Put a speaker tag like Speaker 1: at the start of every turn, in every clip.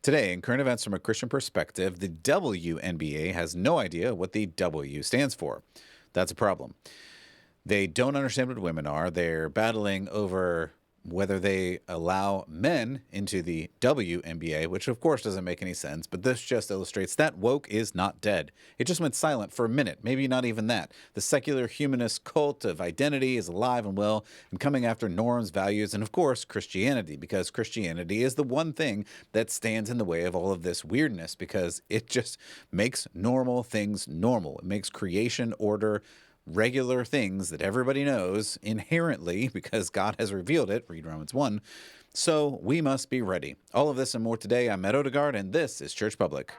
Speaker 1: Today, in current events from a Christian perspective, the WNBA has no idea what the W stands for. That's a problem. They don't understand what women are. They're battling over whether they allow men into the WNBA, which of course doesn't make any sense, but this just illustrates that woke is not dead. It just went silent for a minute, maybe not even that. The secular humanist cult of identity is alive and well and coming after norms, values, and of course Christianity, because Christianity is the one thing that stands in the way of all of this weirdness, because it just makes normal things normal. It makes creation, order, regular things that everybody knows inherently because God has revealed it, read Romans 1. So we must be ready. All of this and more today. I'm Matt Odegaard, and this is Church Public.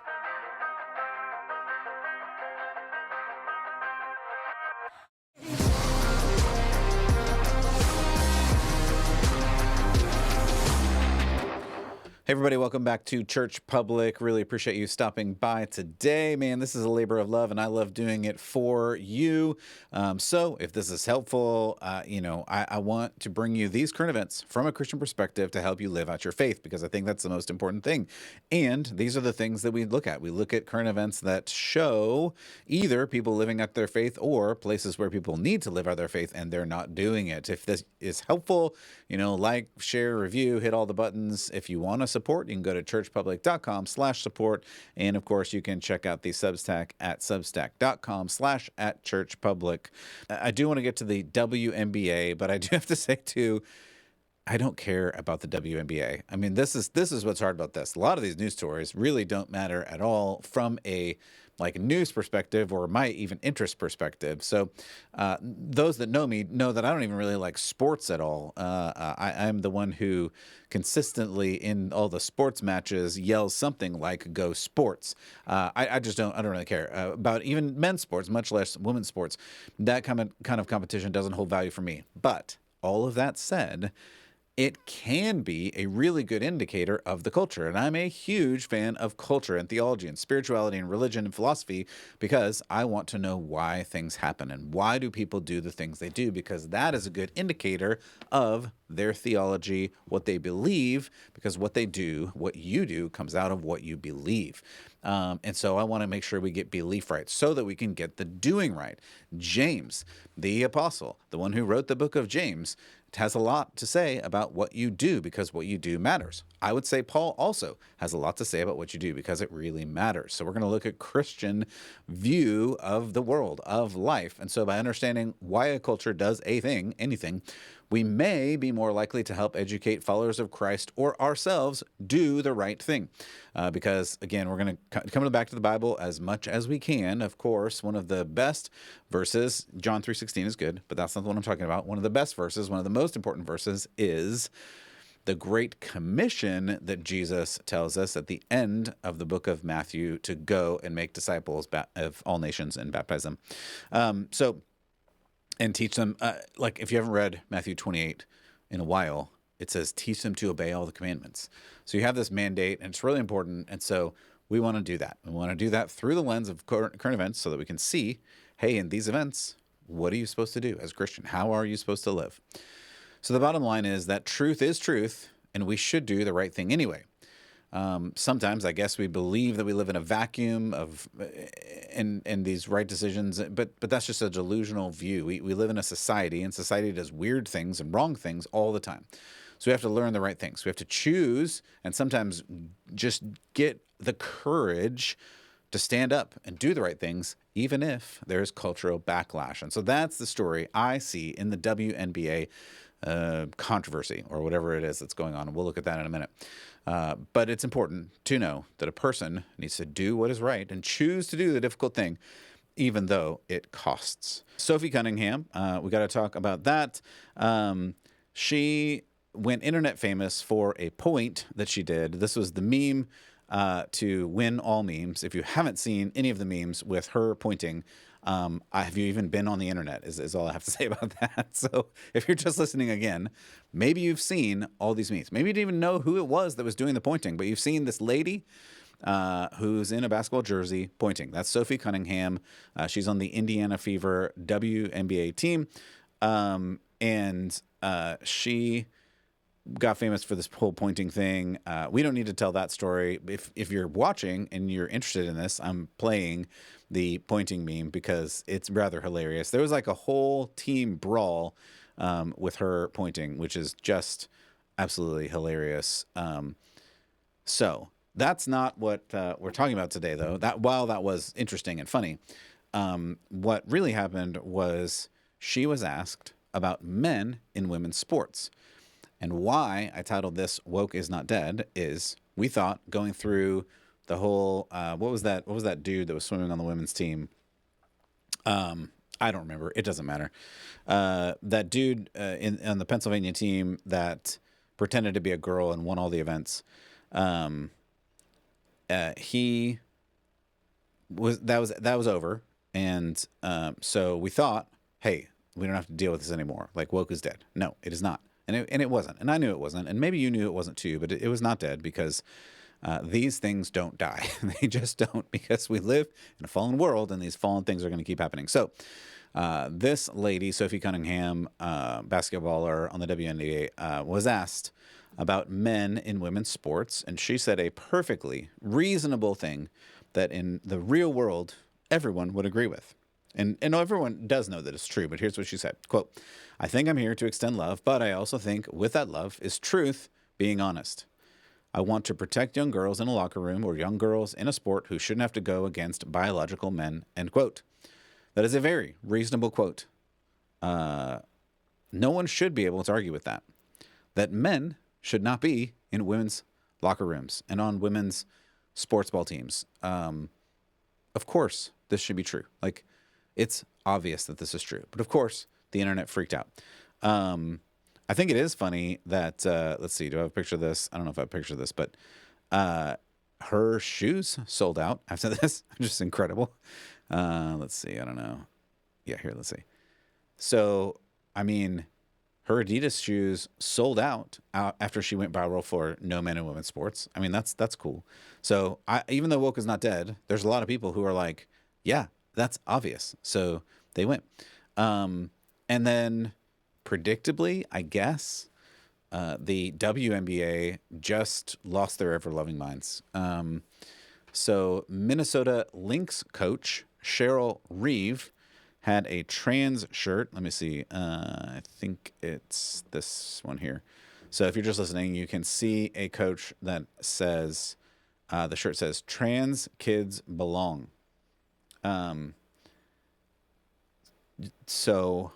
Speaker 1: Hey everybody, welcome back to Church Public. Really appreciate you stopping by today. Man, this is a labor of love and I love doing it for you. So if this is helpful, I want to bring you these current events from a Christian perspective to help you live out your faith, because I think that's the most important thing. And these are the things that we look at. We look at current events that show either people living out their faith or places where people need to live out their faith and they're not doing it. If this is helpful, like, share, review, hit all the buttons. If you want to support, you can go to churchpublic.com/support. And of course, you can check out the Substack at substack.com/@churchpublic. I do want to get to the WNBA, but I do have to say too, I don't care about the WNBA. I mean, this is what's hard about this. A lot of these news stories really don't matter at all from a news perspective or my even interest perspective. So those that know me know that I don't even really like sports at all. I'm the one who consistently in all the sports matches yells something like "Go Sports." I don't really care about even men's sports, much less women's sports. That kind of competition doesn't hold value for me. But all of that said, it can be a really good indicator of the culture. And I'm a huge fan of culture and theology and spirituality and religion and philosophy, because I want to know why things happen and why do people do the things they do, because that is a good indicator of their theology, what they believe, because what they do, what you do, comes out of what you believe. And so I want to make sure we get belief right so that we can get the doing right. James, the apostle, the one who wrote the book of James, has a lot to say about what you do, because what you do matters. I would say Paul also has a lot to say about what you do because it really matters. So we're going to look at Christian view of the world, of life. And so by understanding why a culture does a thing, anything, we may be more likely to help educate followers of Christ or ourselves do the right thing. Because, again, we're going to come back to the Bible as much as we can. Of course, one of the best verses, John 3:16 is good, but that's not the one I'm talking about. One of the best verses, one of the most important verses is the Great Commission that Jesus tells us at the end of the book of Matthew to go and make disciples of all nations and baptize them. And teach them, if you haven't read Matthew 28 in a while, it says, teach them to obey all the commandments. So you have this mandate, and it's really important. And so we want to do that. We want to do that through the lens of current events so that we can see, hey, in these events, what are you supposed to do as a Christian? How are you supposed to live? So the bottom line is that truth is truth, and we should do the right thing anyway. Sometimes I guess we believe that we live in a vacuum of and these right decisions, but that's just a delusional view. We live in a society, and society does weird things and wrong things all the time. So we have to learn the right things. We have to choose and sometimes just get the courage to stand up and do the right things, even if there's cultural backlash. And so that's the story I see in the WNBA controversy, or whatever it is that's going on. And we'll look at that in a minute. But it's important to know that a person needs to do what is right and choose to do the difficult thing, even though it costs. Sophie Cunningham, we got to talk about that. She went internet famous for a point that she did. This was the meme to win all memes. If you haven't seen any of the memes with her pointing, have you even been on the internet is all I have to say about that. So if you're just listening again, maybe you've seen all these memes. Maybe you didn't even know who it was that was doing the pointing, but you've seen this lady who's in a basketball jersey pointing. That's Sophie Cunningham. She's on the Indiana Fever WNBA team. And she got famous for this whole pointing thing. We don't need to tell that story. If you're watching and you're interested in this, I'm playing the pointing meme because it's rather hilarious. There was like a whole team brawl with her pointing, which is just absolutely hilarious. So that's not what we're talking about today, though. That while that was interesting and funny, what really happened was she was asked about men in women's sports. And why I titled this "Woke is Not Dead" is we thought going through the whole what was that dude that was swimming on the women's team? I don't remember. It doesn't matter. That dude on the Pennsylvania team that pretended to be a girl and won all the events. He was that was over, and so we thought, hey, we don't have to deal with this anymore. Like, woke is dead. No, it is not. And it wasn't. And I knew it wasn't. And maybe you knew it wasn't too, but it was not dead because these things don't die. They just don't, because we live in a fallen world and these fallen things are going to keep happening. So this lady, Sophie Cunningham, basketballer on the WNBA, was asked about men in women's sports. And she said a perfectly reasonable thing that in the real world, everyone would agree with. And everyone does know that it's true, but here's what she said, quote, "I think I'm here to extend love, but I also think with that love is truth, being honest. I want to protect young girls in a locker room or young girls in a sport who shouldn't have to go against biological men," end quote. That is a very reasonable quote. No one should be able to argue with that. That men should not be in women's locker rooms and on women's sports ball teams. Of course, this should be true. Like, it's obvious that this is true. But of course, the internet freaked out. I think it is funny that, let's see, do I have a picture of this? I don't know if I have a picture of this, but her shoes sold out after this. Just incredible. Let's see, I don't know. Yeah, here, let's see. So, I mean, her Adidas shoes sold out after she went viral for no men in women's sports. I mean, that's cool. So even though woke is not dead, there's a lot of people who are like, yeah, that's obvious. So they went. And then predictably, I guess, the WNBA just lost their ever-loving minds. So Minnesota Lynx coach Cheryl Reeve had a trans shirt. Let me see. I think it's this one here. So if you're just listening, you can see a coach that says, the shirt says, "Trans kids belong." So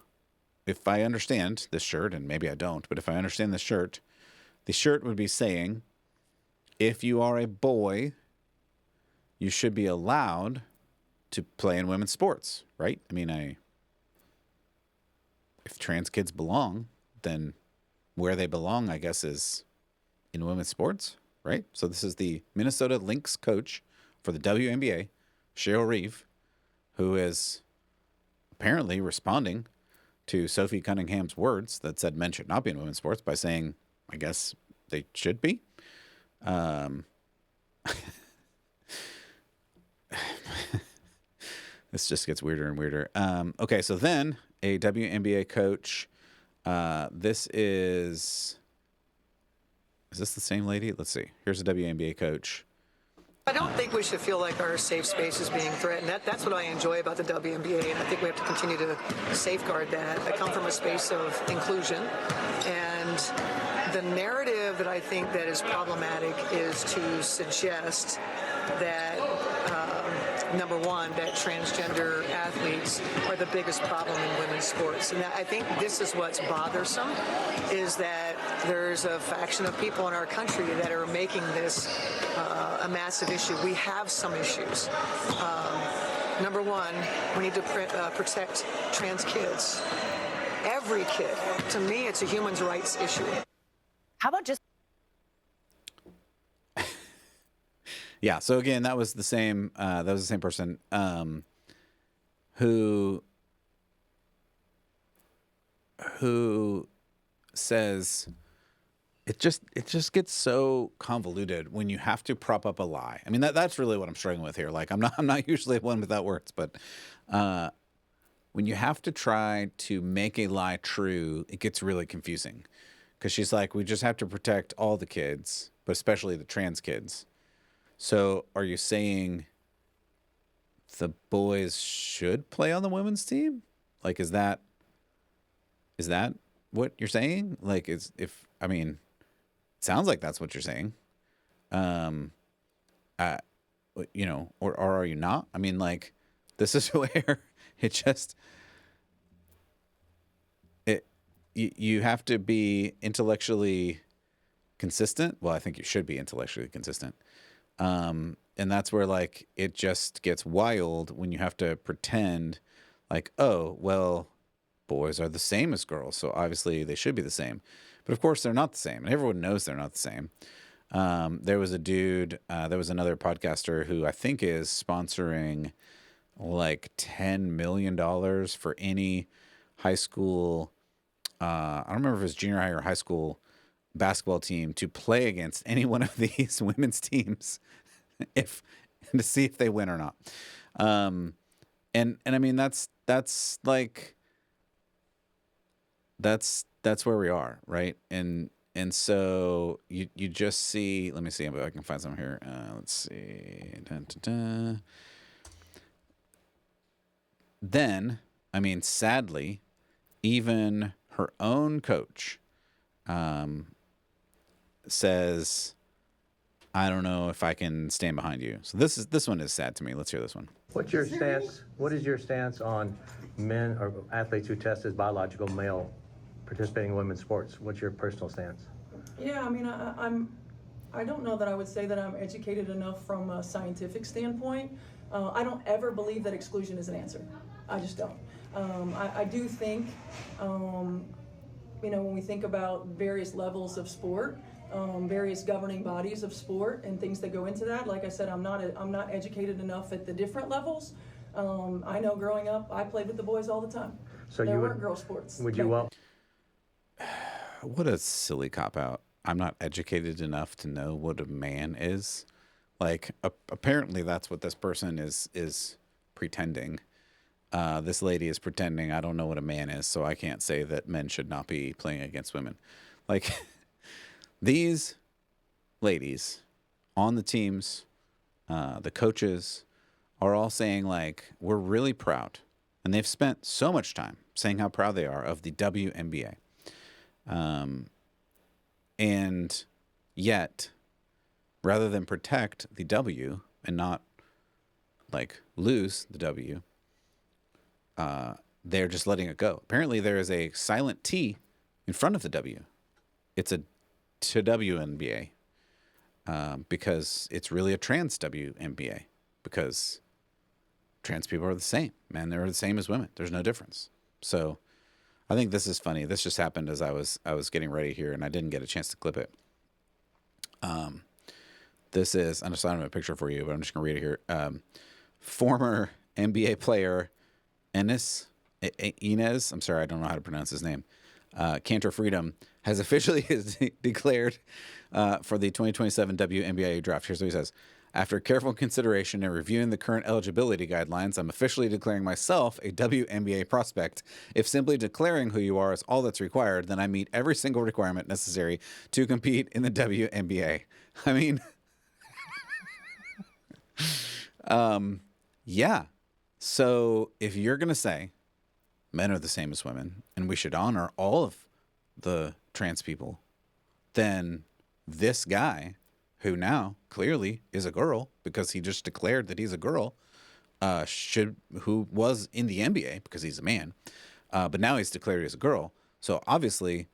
Speaker 1: if I understand this shirt, and maybe I don't, but if I understand this shirt, the shirt would be saying, if you are a boy, you should be allowed to play in women's sports, right? I mean, if trans kids belong, then where they belong, I guess, is in women's sports, right? So this is the Minnesota Lynx coach for the WNBA, Cheryl Reeve, who is apparently responding to Sophie Cunningham's words that said men should not be in women's sports by saying, I guess they should be. This just gets weirder and weirder. Okay, so then a WNBA coach. This is this the same lady? Let's see. Here's a WNBA coach.
Speaker 2: I don't think we should feel like our safe space is being threatened. That's what I enjoy about the WNBA, and I think we have to continue to safeguard that. I come from a space of inclusion, and the narrative that I think that is problematic is to suggest that, number one, that transgender athletes are the biggest problem in women's sports. And I think this is what's bothersome, is that there's a faction of people in our country that are making this a massive issue. We have some issues. Number one, we need to protect trans kids. Every kid. To me, it's a human rights issue.
Speaker 3: How about just...
Speaker 1: Yeah. So again, that was the same. That was the same person who says it just gets so convoluted when you have to prop up a lie. I mean, that's really what I'm struggling with here. Like, I'm not usually one without words, but when you have to try to make a lie true, it gets really confusing because she's like, we just have to protect all the kids, but especially the trans kids. So are you saying the boys should play on the women's team? Like, is that what you're saying? Like, I mean, it sounds like that's what you're saying. Um, uh, or are you not? I mean, like, this is where it just it you have to be intellectually consistent. Well, I think you should be intellectually consistent. And that's where like it just gets wild when you have to pretend like, oh, well, boys are the same as girls, so obviously they should be the same. But of course they're not the same, and everyone knows they're not the same. There was a dude, there was another podcaster who I think is sponsoring like $10 million for any high school. I don't remember if it was junior high or high school basketball team to play against any one of these women's teams, if to see if they win or not. And I mean that's like that's where we are, right? And so you just see. Let me see if I can find some here. Let's see. Dun, dun, dun. Then, I mean, sadly, even her own coach says, "I don't know if I can stand behind you." So this one is sad to me. Let's hear this one.
Speaker 3: What's your stance? What is your stance on men or athletes who test as biological male participating in women's sports? What's your personal stance?
Speaker 4: Yeah, I mean, I don't know that I would say that I'm educated enough from a scientific standpoint. I don't ever believe that exclusion is an answer. I just don't. I do think, when we think about various levels of sport, various governing bodies of sport and things that go into that. Like I said, I'm not educated enough at the different levels. I know growing up, I played with the boys all the time.
Speaker 3: So
Speaker 4: there
Speaker 3: you
Speaker 4: weren't
Speaker 3: would,
Speaker 4: girl sports.
Speaker 3: would you well?
Speaker 1: What a silly cop out. I'm not educated enough to know what a man is. Like, apparently that's what this person is pretending. This lady is pretending I don't know what a man is, so I can't say that men should not be playing against women. Like, these ladies on the teams, the coaches, are all saying, like, we're really proud. And they've spent so much time saying how proud they are of the WNBA. And yet, rather than protect the W and not, like, lose the W, they're just letting it go. Apparently, there is a silent T in front of the W. It's a to WNBA, because it's really a trans WNBA, because trans people are the same, man. They're the same as women. There's no difference. So I think this is funny. This just happened as I was getting ready here, and I didn't get a chance to clip it. This is, I'm just not have a picture for you, but I'm just gonna read it here. Former NBA player Inez, I'm sorry, I don't know how to pronounce his name. Cantor Freedom has officially declared for the 2027 WNBA draft. Here's what he says. After careful consideration and reviewing the current eligibility guidelines, I'm officially declaring myself a WNBA prospect. If simply declaring who you are is all that's required, then I meet every single requirement necessary to compete in the WNBA. I mean, yeah. So if you're going to say men are the same as women and we should honor all of the trans people, then this guy, who now clearly is a girl because he just declared that he's a girl, who was in the NBA because he's a man, but now he's declared he's a girl. So obviously,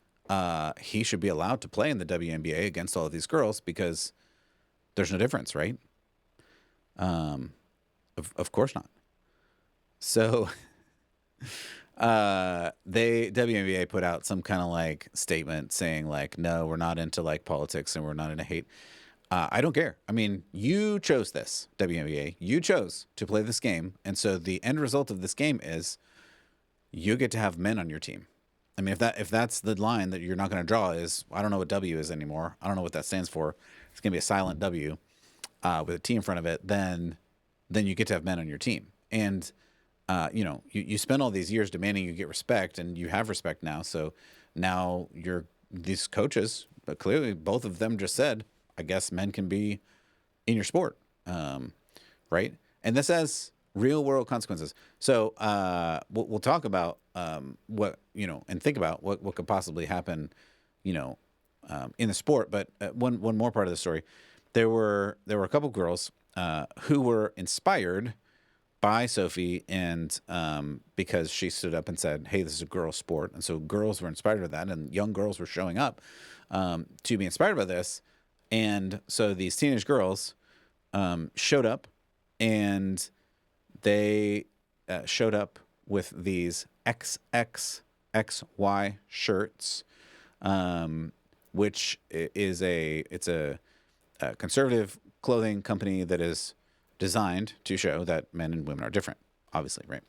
Speaker 1: he should be allowed to play in the WNBA against all of these girls because there's no difference, right? Of course not. So, WNBA put out some kind of like statement saying like, no, we're not into like politics and we're not into hate. I don't care. I mean, you chose this, WNBA. You chose to play this game. And so the end result of this game is you get to have men on your team. I mean, if that's the line that you're not going to draw is, I don't know what W is anymore. I don't know what that stands for. It's going to be a silent W with a T in front of it. Then you get to have men on your team. And, you spend all these years demanding you get respect, and you have respect now. So now you're these coaches, but clearly both of them just said, I guess men can be in your sport, right? And this has real world consequences. So we'll talk about what, and think about what could possibly happen, in the sport. But one more part of the story, there were a couple girls who were inspired by Sophie, and because she stood up and said, "Hey, this is a girl sport," and so girls were inspired by that, and young girls were showing up to be inspired by this, and so these teenage girls showed up, and they showed up with these XXXY shirts, which is it's a conservative clothing company that is designed to show that men and women are different, obviously, right?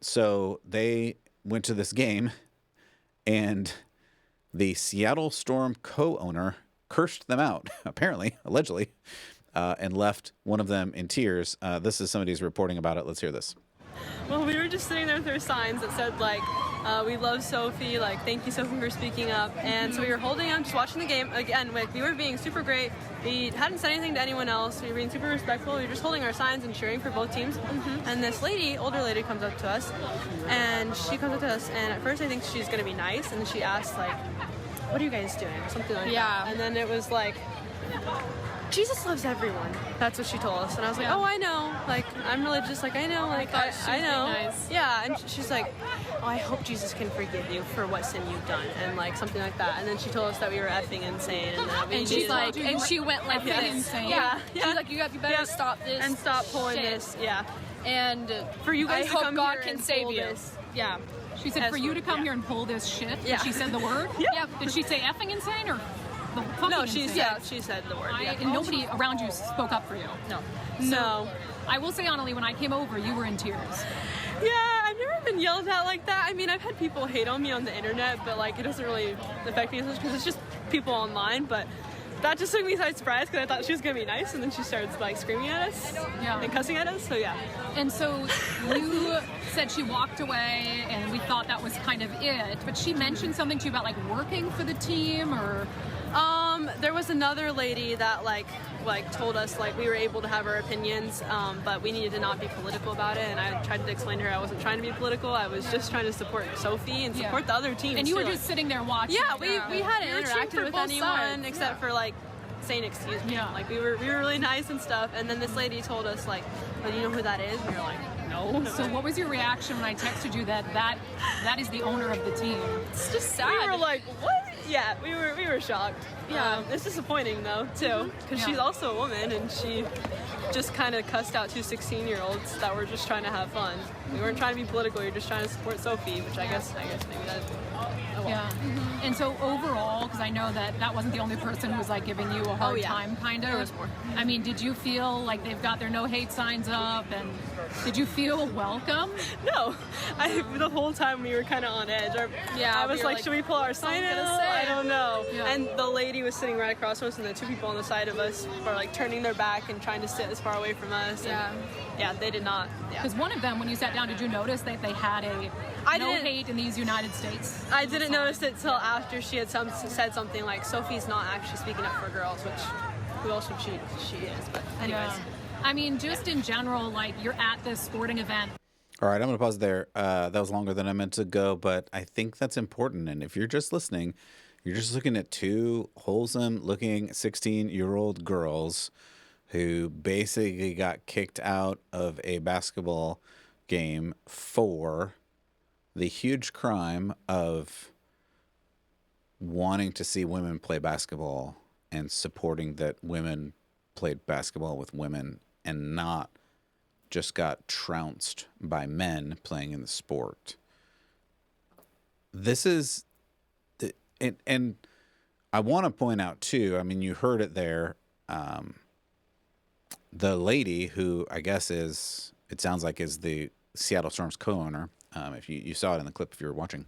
Speaker 1: So they went to this game, and the Seattle Storm co-owner cursed them out, apparently, allegedly, and left one of them in tears. This is somebody's reporting about it. Let's hear this.
Speaker 5: Well, we were just sitting there with our signs that said, like, we love Sophie, like, thank you, Sophie, for speaking up. And so we were holding on, just watching the game. Again, like, we were being super great. We hadn't said anything to anyone else. We were being super respectful. We were just holding our signs and cheering for both teams. And this lady, older lady, comes up to us. And at first I think she's going to be nice. And then she asks, like, what are you guys doing? Or something like that. And then it was like, Jesus loves everyone. That's what she told us. And I was like, oh, I know. Like, I'm religious. Like, I know. Like, I know.
Speaker 6: Nice.
Speaker 5: Yeah. And she's like, oh, I hope Jesus can forgive you for what sin you've done. And, like, something like that. And then she told us that we were effing insane. And that we
Speaker 6: And she's like, and she went like
Speaker 5: Yes.
Speaker 6: this.
Speaker 5: insane.
Speaker 6: Yeah.
Speaker 5: Yeah.
Speaker 6: She's like, you better stop this.
Speaker 5: And stop pulling
Speaker 6: shit.
Speaker 5: this. Yeah.
Speaker 6: And
Speaker 5: For you guys
Speaker 6: I
Speaker 5: to
Speaker 6: hope
Speaker 5: come
Speaker 6: God
Speaker 5: here
Speaker 6: can
Speaker 5: and
Speaker 6: save
Speaker 5: pull
Speaker 6: you.
Speaker 5: this. Yeah.
Speaker 7: She said, for you to come here and pull this shit. Yeah. She said the word? Yeah. Did she say effing insane or the fucking
Speaker 5: No,
Speaker 7: insane?
Speaker 5: she said the word. Yeah.
Speaker 7: And nobody around you spoke up for you? No.
Speaker 5: No.
Speaker 7: I will say, Annalie, when I came over, you were in tears.
Speaker 5: Yeah, I've never been yelled at like that. I mean, I've had people hate on me on the internet, but like it doesn't really affect me as much because it's just people online. But that just took me by surprise because I thought she was gonna be nice, and then she started like screaming at us and cussing at us. So yeah.
Speaker 7: And so you said she walked away, and we thought that was kind of it. But she mentioned something to you about like working for the team, or
Speaker 5: there was another lady that like told us like we were able to have our opinions, but we needed to not be political about it. And I tried to explain to her I wasn't trying to be political. I was just trying to support Sophie and support the other teams.
Speaker 7: And you were
Speaker 5: too.
Speaker 7: just sitting there watching.
Speaker 5: Yeah, we hadn't
Speaker 7: You were cheering
Speaker 5: interacted
Speaker 7: for
Speaker 5: with
Speaker 7: both
Speaker 5: anyone
Speaker 7: sides.
Speaker 5: except for like saying excuse me. Like we were really nice and stuff. And then this lady told us like, "Oh, do you know who that is?" And we were like, "No."
Speaker 7: So what was your reaction when I texted you that is the owner of the team?
Speaker 5: It's just sad. We were like, "What?" Yeah, we were shocked. Yeah, it's disappointing though too, because she's also a woman and she just kind of cussed out two 16-year-olds that were just trying to have fun. We weren't trying to be political. We were just trying to support Sophie, which I guess maybe that. Oh, well.
Speaker 7: Yeah. And so overall, because I know that wasn't the only person who was like giving you a hard time, kind of.
Speaker 5: There was more.
Speaker 7: I mean, did you feel like they've got their no hate signs up, and did you feel welcome?
Speaker 5: No, the whole time we were kind of on edge. I was like, should we pull our sign out? I don't know. Yeah. And the lady was sitting right across from us, and the two people on the side of us were like turning their back and trying to sit as far away from us.
Speaker 7: Yeah.
Speaker 5: And, yeah, they did not.
Speaker 7: Because one of them, when you sat down, did you notice that they had a no hate in these United States?
Speaker 5: I didn't notice it till after she had said something like, Sophie's not actually speaking up for girls, which who else would she is? But anyways.
Speaker 7: Yeah. I mean, just in general, like you're at this sporting event.
Speaker 1: All right, I'm going to pause there. That was longer than I meant to go, but I think that's important. And if you're just listening, you're just looking at two wholesome-looking 16-year-old girls who basically got kicked out of a basketball game for the huge crime of wanting to see women play basketball and supporting that women played basketball with women and not just got trounced by men playing in the sport. This is, and I want to point out too, I mean, you heard it there, the lady who I guess it sounds like is the Seattle Storm's co-owner, if you saw it in the clip if you were watching,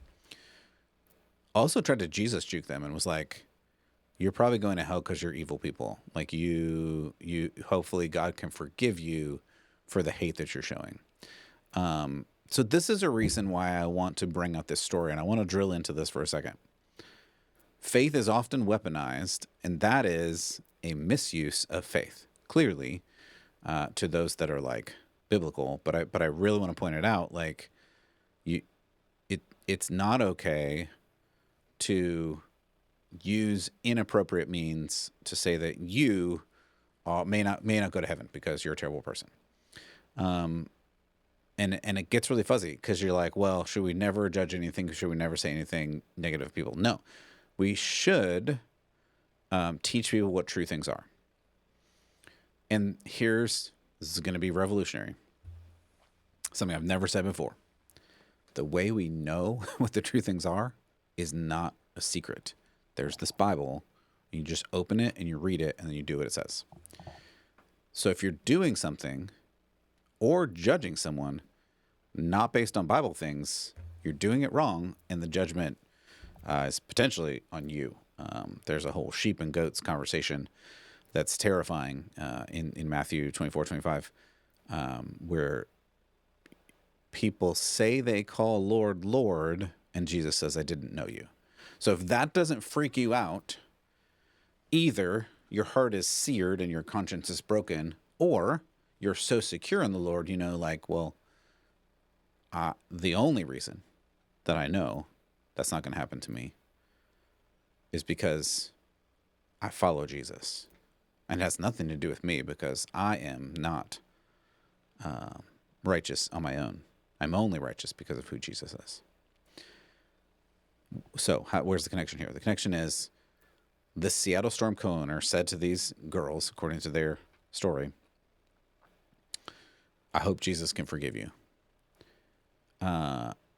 Speaker 1: also tried to Jesus juke them and was like, you're probably going to hell because you're evil people. Like you hopefully God can forgive you for the hate that you're showing. So this is a reason why I want to bring up this story, and I want to drill into this for a second. faith is often weaponized, and that is a misuse of faith, clearly, to those that are like biblical. But I really want to point it out, like it's not okay to use inappropriate means to say that you may not go to heaven because you're a terrible person. And it gets really fuzzy because you're like, well, should we never judge anything? Should we never say anything negative of people? No, we should teach people what true things are. And this is going to be revolutionary. Something I've never said before. The way we know what the true things are is not a secret. There's this Bible. You just open it and you read it and then you do what it says. So if you're doing something or judging someone not based on Bible things, you're doing it wrong, and the judgment is potentially on you. There's a whole sheep and goats conversation that's terrifying in Matthew 24:25, where people say they call Lord, Lord, and Jesus says, I didn't know you. So if that doesn't freak you out, either your heart is seared and your conscience is broken, or you're so secure in the Lord, like, well, the only reason that I know that's not going to happen to me is because I follow Jesus. And it has nothing to do with me because I am not righteous on my own. I'm only righteous because of who Jesus is. So where's the connection here? The connection is the Seattle Storm co-owner said to these girls, according to their story, I hope Jesus can forgive you.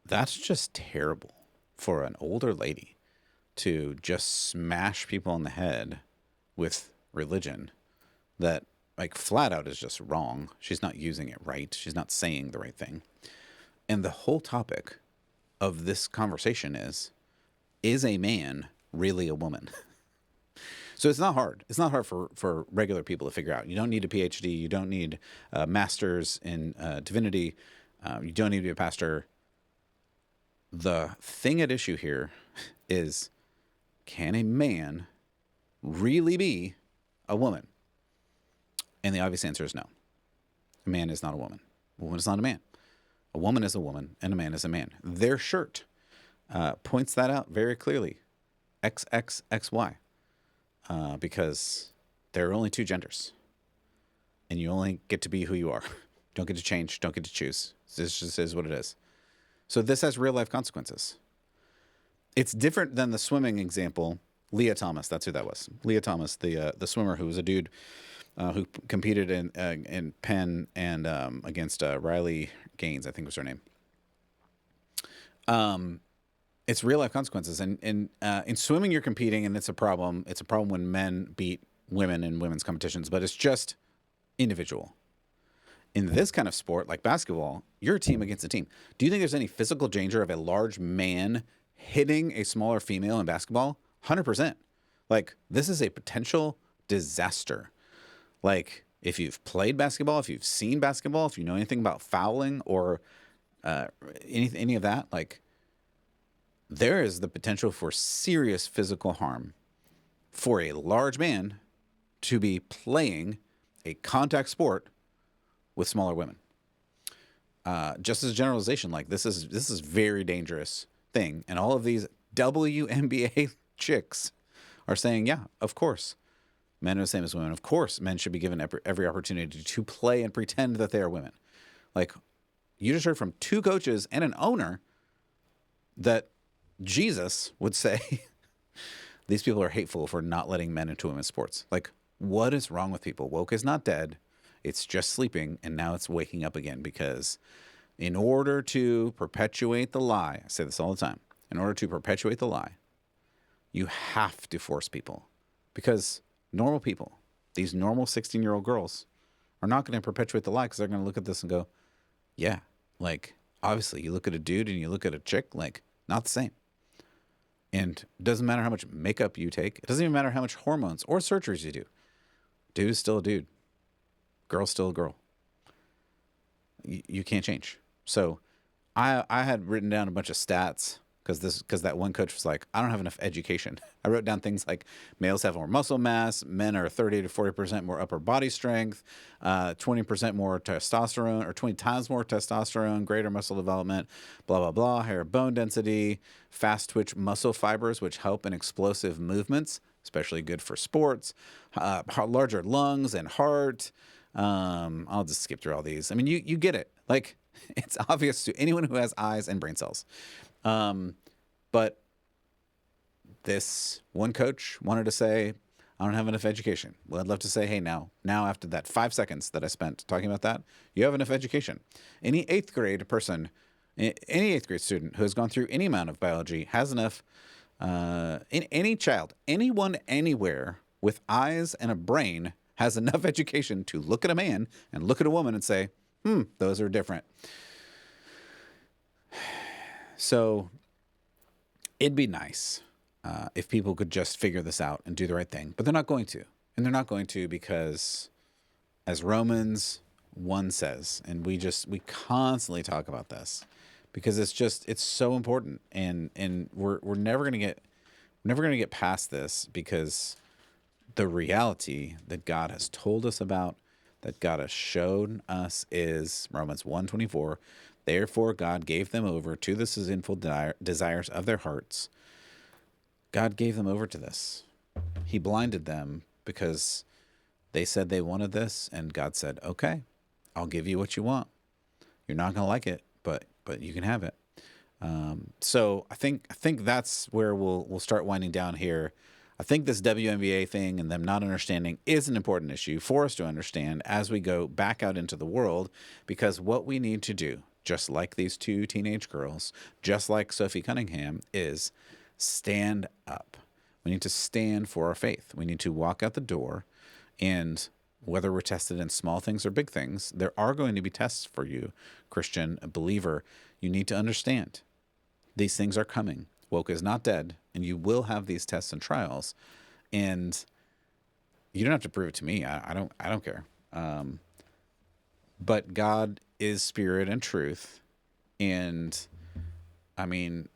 Speaker 1: That's just terrible for an older lady to just smash people on the head with religion that, like, flat out is just wrong. She's not using it right. She's not saying the right thing. And the whole topic of this conversation is a man really a woman? So it's not hard. It's not hard for regular people to figure out. You don't need a PhD. You don't need a master's in divinity. You don't need to be a pastor. The thing at issue here is, can a man really be a woman? And the obvious answer is no. A man is not a woman. A woman is not a man. A woman is a woman, and a man is a man. Their shirt points that out very clearly. XXXY. Because there are only two genders. And you only get to be who you are. Don't get to change. Don't get to choose. This just is what it is. So this has real life consequences. It's different than the swimming example. Leah Thomas, that's who that was. Leah Thomas, the swimmer who was a dude who competed in Penn and against Riley Gaines, I think was her name. It's real life consequences, and in swimming you're competing, and it's a problem. It's a problem when men beat women in women's competitions, but it's just individual. In this kind of sport, like basketball, you're a team against a team. Do you think there's any physical danger of a large man hitting a smaller female in basketball? 100%. Like, this is a potential disaster. Like, if you've played basketball, if you've seen basketball, if you know anything about fouling or any of that, like, there is the potential for serious physical harm for a large man to be playing a contact sport with smaller women. Just as a generalization, like, this is very dangerous thing. And all of these WNBA chicks are saying, yeah, of course, men are the same as women. Of course, men should be given every opportunity to play and pretend that they are women. Like, you just heard from two coaches and an owner that Jesus would say these people are hateful for not letting men into women's sports. Like, what is wrong with people? Woke is not dead. It's just sleeping, and now it's waking up again, because in order to perpetuate the lie, I say this all the time, in order to perpetuate the lie, you have to force people, because normal people, these normal 16-year-old girls, are not going to perpetuate the lie, because they're going to look at this and go, yeah, like, obviously, you look at a dude and you look at a chick, like, not the same. And it doesn't matter how much makeup you take. It doesn't even matter how much hormones or surgeries you do. Dude is still a dude. Girl's still a girl. You can't change. So I had written down a bunch of stats because that one coach was like, I don't have enough education. I wrote down things like males have more muscle mass, men are 30 to 40% more upper body strength, 20% more testosterone, or 20 times more testosterone, greater muscle development, blah, blah, blah, higher bone density, fast twitch muscle fibers, which help in explosive movements, especially good for sports, larger lungs and heart. I'll just skip through all these. I mean, you get it. Like, it's obvious to anyone who has eyes and brain cells. But this one coach wanted to say, I don't have enough education. Well, I'd love to say, hey, now after that 5 seconds that I spent talking about that, you have enough education. Any eighth grade person, any eighth grade student who has gone through any amount of biology has enough, any child, anyone, anywhere with eyes and a brain has enough education to look at a man and look at a woman and say, those are different. So it'd be nice if people could just figure this out and do the right thing, but they're not going to. And they're not going to because, as Romans 1 says, and we constantly talk about this because it's so important, and we're never going to get past this, because the reality that God has told us about, that God has shown us, is Romans 1:24. Therefore, God gave them over to the sinful desires of their hearts. God gave them over to this. He blinded them because they said they wanted this, and God said, okay, I'll give you what you want. You're not going to like it, but you can have it. So I think that's where we'll start winding down here. I think this WNBA thing and them not understanding is an important issue for us to understand as we go back out into the world, because what we need to do, just like these two teenage girls, just like Sophie Cunningham, is stand up. We need to stand for our faith. We need to walk out the door, and whether we're tested in small things or big things, there are going to be tests for you, Christian, a believer. You need to understand these things are coming. Woke is not dead, and you will have these tests and trials, and you don't have to prove it to me. I don't care. But God is spirit and truth, and I mean,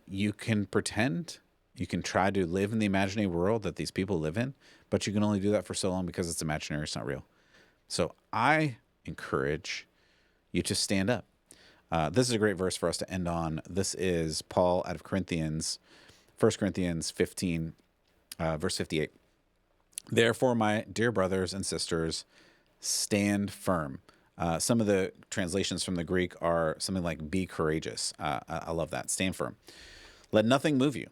Speaker 1: you can pretend, you can try to live in the imaginary world that these people live in, but you can only do that for so long because it's imaginary, it's not real. So I encourage you to stand up. This is a great verse for us to end on. This is Paul out of Corinthians, 1 Corinthians 15, verse 58. Therefore, my dear brothers and sisters, stand firm. Some of the translations from the Greek are something like be courageous. I love that. Stand firm. Let nothing move you.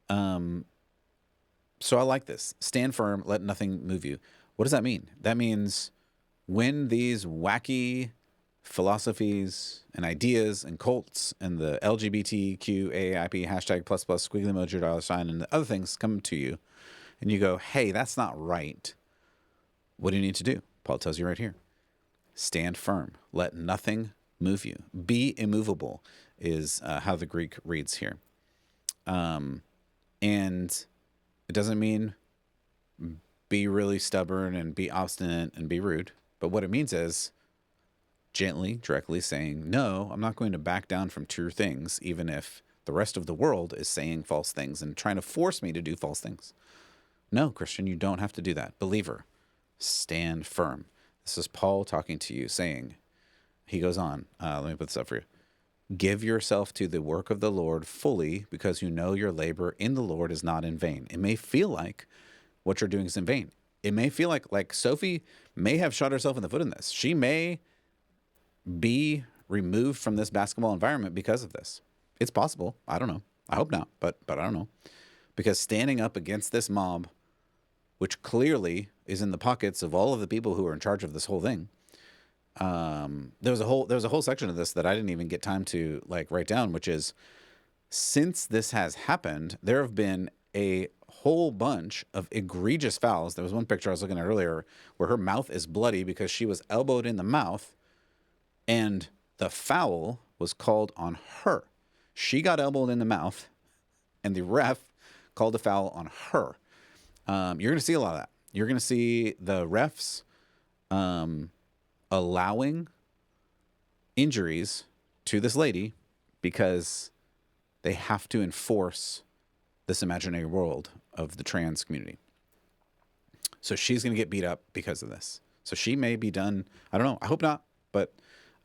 Speaker 1: So I like this. Stand firm. Let nothing move you. What does that mean? That means when these wacky philosophies and ideas and cults and the LGBTQAIP hashtag plus plus squiggly emoji $sign and the other things come to you, and you go, hey, that's not right. What do you need to do? Paul tells you right here. Stand firm. Let nothing move you. Be immovable is how the Greek reads here. And it doesn't mean be really stubborn and be obstinate and be rude. But what it means is gently, directly saying, no, I'm not going to back down from true things, even if the rest of the world is saying false things and trying to force me to do false things. No, Christian, you don't have to do that. Believer, stand firm. This is Paul talking to you, saying, he goes on, let me put this up for you. Give yourself to the work of the Lord fully, because you know your labor in the Lord is not in vain. It may feel like what you're doing is in vain. It may feel like Sophie may have shot herself in the foot in this. She may be removed from this basketball environment because of this. It's possible. I don't know. I hope not, but I don't know. Because standing up against this mob, which clearly is in the pockets of all of the people who are in charge of this whole thing. There was a whole section of this that I didn't even get time to write down, which is, since this has happened, there have been a whole bunch of egregious fouls. There was one picture I was looking at earlier where her mouth is bloody because she was elbowed in the mouth, and the foul was called on her. She got elbowed in the mouth, and the ref called a foul on her. You're going to see a lot of that. You're going to see the refs allowing injuries to this lady because they have to enforce this imaginary world of the trans community. So she's going to get beat up because of this. So she may be done. I don't know. I hope not. But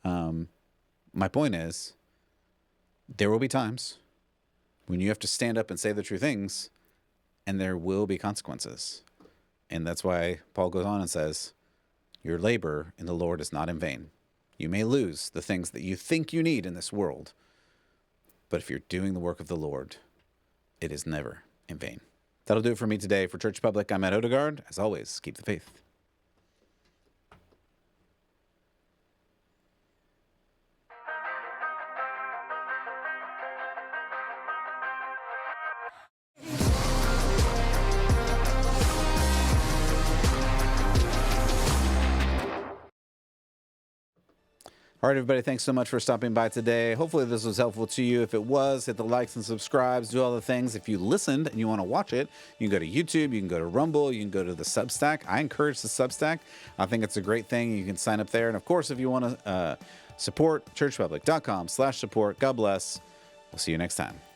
Speaker 1: my point is, there will be times when you have to stand up and say the true things, and there will be consequences. And that's why Paul goes on and says, your labor in the Lord is not in vain. You may lose the things that you think you need in this world, but if you're doing the work of the Lord, it is never in vain. That'll do it for me today. For Church Public, I'm Matt Odegaard. As always, keep the faith. All right, everybody, thanks so much for stopping by today. Hopefully this was helpful to you. If it was, hit the likes and subscribes, do all the things. If you listened and you want to watch it, you can go to YouTube, you can go to Rumble, you can go to the Substack. I encourage the Substack. I think it's a great thing. You can sign up there. And of course, if you want to support, churchpublic.com/support. God bless. We'll see you next time.